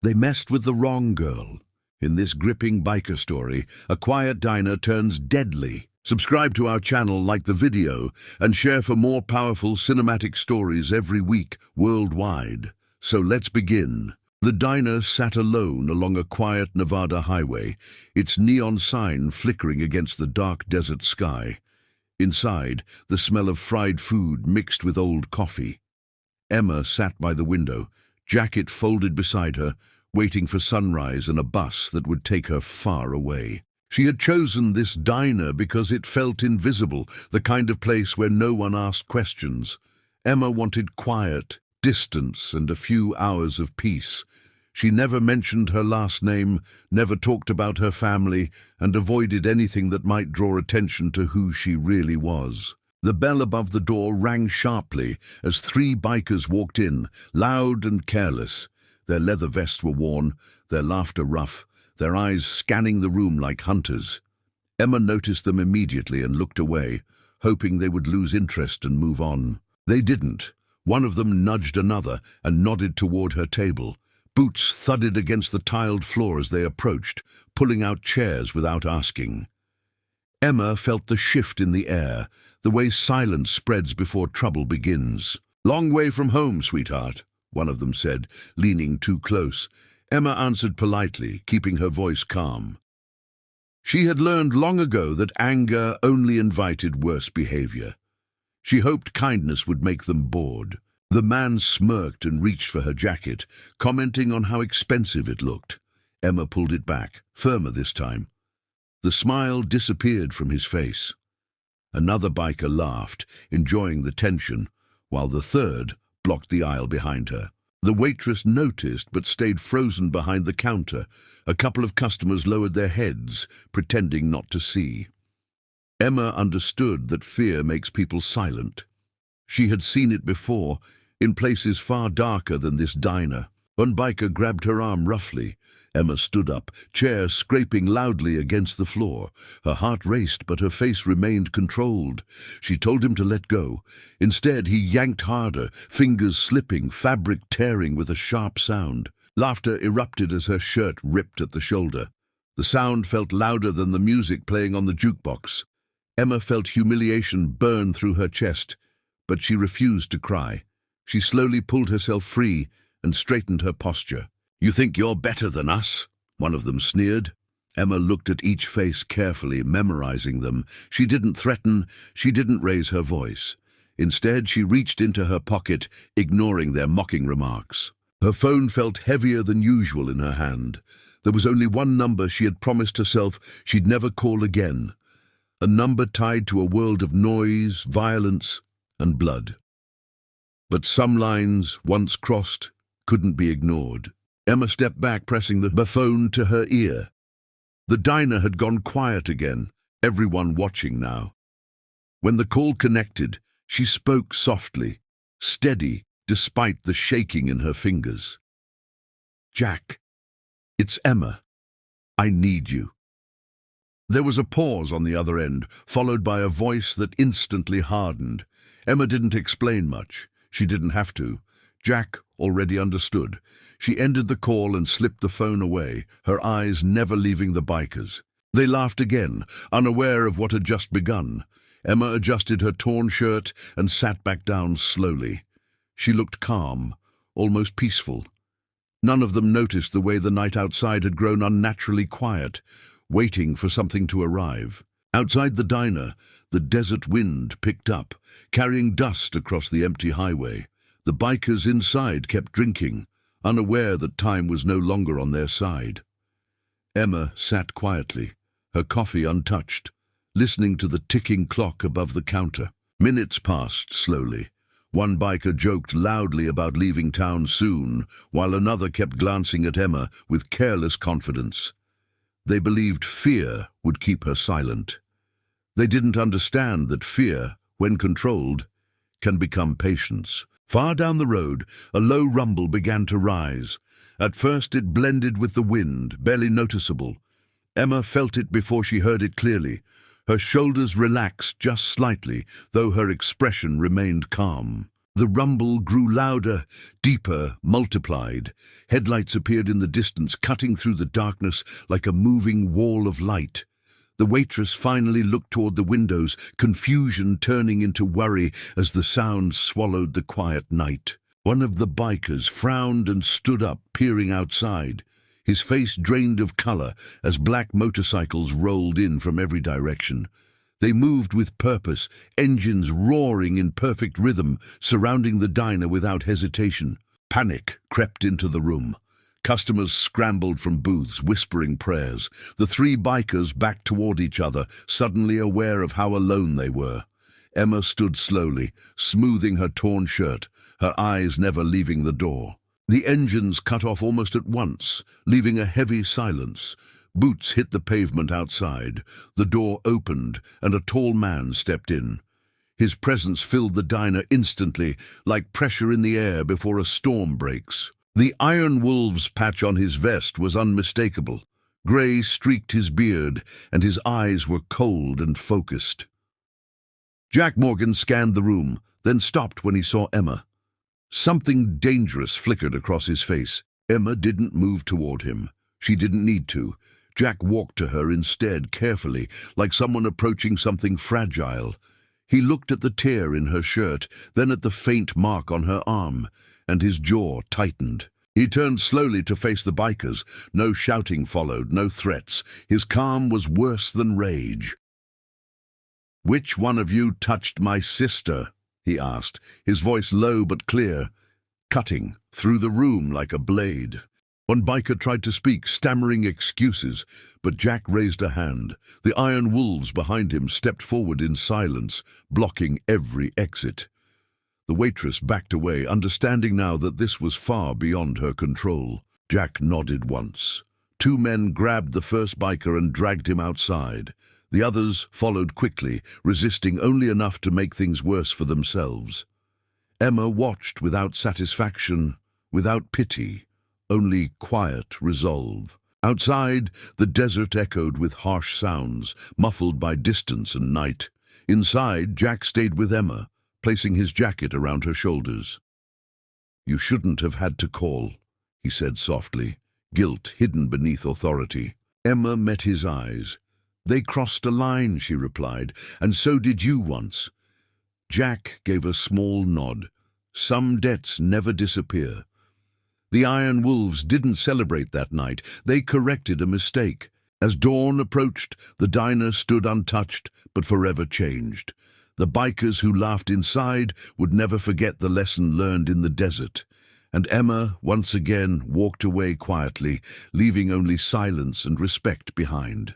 They messed with the wrong girl. In this gripping biker story, a quiet diner turns deadly. Subscribe to our channel, like the video, and share for more powerful cinematic stories every week worldwide. So let's begin. The diner sat alone along a quiet Nevada highway, its neon sign flickering against the dark desert sky. Inside, the smell of fried food mixed with old coffee. Emma sat by the window, jacket folded beside her, waiting for sunrise and a bus that would take her far away. She had chosen this diner because it felt invisible, the kind of place where no one asked questions. Emma wanted quiet, distance, and a few hours of peace. She never mentioned her last name, never talked about her family, and avoided anything that might draw attention to who she really was. The bell above the door rang sharply as 3 bikers walked in, loud and careless. Their leather vests were worn, their laughter rough, their eyes scanning the room like hunters. Emma noticed them immediately and looked away, hoping they would lose interest and move on. They didn't. One of them nudged another and nodded toward her table. Boots thudded against the tiled floor as they approached, pulling out chairs without asking. Emma felt the shift in the air, the way silence spreads before trouble begins. "Long way from home, sweetheart," one of them said, leaning too close. Emma answered politely, keeping her voice calm. She had learned long ago that anger only invited worse behavior. She hoped kindness would make them bored. The man smirked and reached for her jacket, commenting on how expensive it looked. Emma pulled it back, firmer this time. The smile disappeared from his face. Another biker laughed, enjoying the tension, while the third blocked the aisle behind her. The waitress noticed but stayed frozen behind the counter. A couple of customers lowered their heads, pretending not to see. Emma understood that fear makes people silent. She had seen it before, in places far darker than this diner. One biker grabbed her arm roughly. Emma stood up, chair scraping loudly against the floor. Her heart raced, but her face remained controlled. She told him to let go. Instead, he yanked harder, fingers slipping, fabric tearing with a sharp sound. Laughter erupted as her shirt ripped at the shoulder. The sound felt louder than the music playing on the jukebox. Emma felt humiliation burn through her chest, but she refused to cry. She slowly pulled herself free and straightened her posture. "You think you're better than us?" one of them sneered. Emma looked at each face carefully, memorizing them. She didn't threaten, she didn't raise her voice. Instead, she reached into her pocket, ignoring their mocking remarks. Her phone felt heavier than usual in her hand. There was only one number she had promised herself she'd never call again. A number tied to a world of noise, violence, and blood. But some lines, once crossed, couldn't be ignored. Emma stepped back, pressing the phone to her ear. The diner had gone quiet again, everyone watching now. When the call connected, she spoke softly, steady, despite the shaking in her fingers. "Jack, it's Emma. I need you." There was a pause on the other end, followed by a voice that instantly hardened. Emma didn't explain much. She didn't have to. Jack already understood. She ended the call and slipped the phone away, her eyes never leaving the bikers. They laughed again, unaware of what had just begun. Emma adjusted her torn shirt and sat back down slowly. She looked calm, almost peaceful. None of them noticed the way the night outside had grown unnaturally quiet, waiting for something to arrive. Outside the diner, the desert wind picked up, carrying dust across the empty highway. The bikers inside kept drinking, unaware that time was no longer on their side. Emma sat quietly, her coffee untouched, listening to the ticking clock above the counter. Minutes passed slowly. One biker joked loudly about leaving town soon, while another kept glancing at Emma with careless confidence. They believed fear would keep her silent. They didn't understand that fear, when controlled, can become patience. Far down the road, a low rumble began to rise. At first it blended with the wind, barely noticeable. Emma felt it before she heard it clearly. Her shoulders relaxed just slightly, though her expression remained calm. The rumble grew louder, deeper, multiplied. Headlights appeared in the distance, cutting through the darkness like a moving wall of light. The waitress finally looked toward the windows, confusion turning into worry as the sound swallowed the quiet night. One of the bikers frowned and stood up, peering outside. His face drained of color as black motorcycles rolled in from every direction. They moved with purpose, engines roaring in perfect rhythm, surrounding the diner without hesitation. Panic crept into the room. Customers scrambled from booths, whispering prayers. The three bikers backed toward each other, suddenly aware of how alone they were. Emma stood slowly, smoothing her torn shirt, her eyes never leaving the door. The engines cut off almost at once, leaving a heavy silence. Boots hit the pavement outside. The door opened, and a tall man stepped in. His presence filled the diner instantly, like pressure in the air before a storm breaks. The Iron Wolves patch on his vest was unmistakable. Grey streaked his beard, and his eyes were cold and focused. Jack Morgan scanned the room, then stopped when he saw Emma. Something dangerous flickered across his face. Emma didn't move toward him. She didn't need to. Jack walked to her instead, carefully, like someone approaching something fragile. He looked at the tear in her shirt, then at the faint mark on her arm, and his jaw tightened. He turned slowly to face the bikers. No shouting followed, no threats. His calm was worse than rage. "Which one of you touched my sister?" he asked, his voice low but clear, cutting through the room like a blade. One biker tried to speak, stammering excuses, but Jack raised a hand. The Iron Wolves behind him stepped forward in silence, blocking every exit. The waitress backed away, understanding now that this was far beyond her control. Jack nodded once. Two men grabbed the first biker and dragged him outside. The others followed quickly, resisting only enough to make things worse for themselves. Emma watched without satisfaction, without pity. Only quiet resolve. Outside, the desert echoed with harsh sounds, muffled by distance and night. Inside, Jack stayed with Emma, placing his jacket around her shoulders. "You shouldn't have had to call," he said softly, guilt hidden beneath authority. Emma met his eyes. "They crossed a line," she replied, "and so did you once." Jack gave a small nod. Some debts never disappear. The Iron Wolves didn't celebrate that night. They corrected a mistake. As dawn approached, the diner stood untouched, but forever changed. The bikers who laughed inside would never forget the lesson learned in the desert. And Emma, once again, walked away quietly, leaving only silence and respect behind.